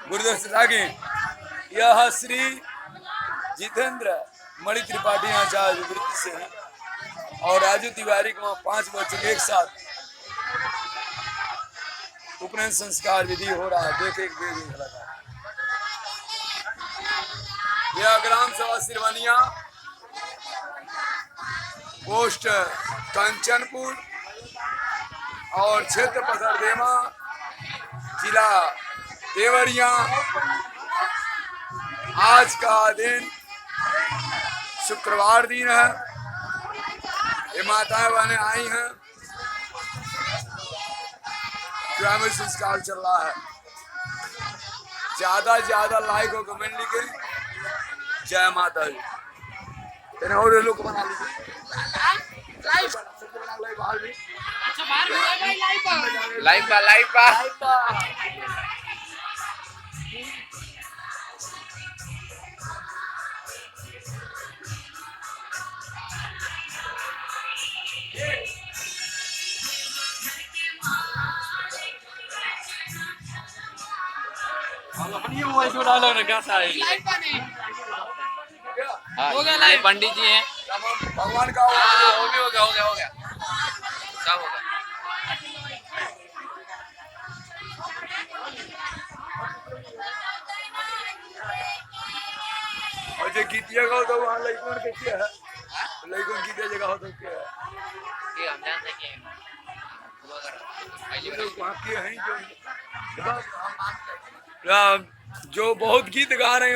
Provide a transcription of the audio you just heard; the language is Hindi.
गुरुदेव से आगे यह श्री जितेंद्र मणि त्रिपाठी आचार्य वृत्ति से हैं और राजू तिवारी को 5 बच्चों एक साथ उपनयन संस्कार विधि हो रहा है। देख एक बेद लगा। यह ग्राम सभा सिरवनिया पोस्ट कंचनपुर और क्षेत्र पथरदेवा जिला देवरिया। आज का दिन शुक्रवार दिन है। ये माताएं बहनें आई हैं। ग्रामीण संस्कार चल रहा है। ज्यादा ज्यादा लाइक और कमेंट लिखे। जय माता दी। तेने और लोग बना लीजिए लाइव हो गया लाइव। पंडित जी हैं। भगवान का हो गया सब हो गया। और जो गीतिया गाओ तो वहाँ लड़कों के क्या है? लड़कों गीतिया जगह हो तो क्या है? ये हम जानते हैं कि वहाँ के हैं जो बहुत गीत गा रहे हैं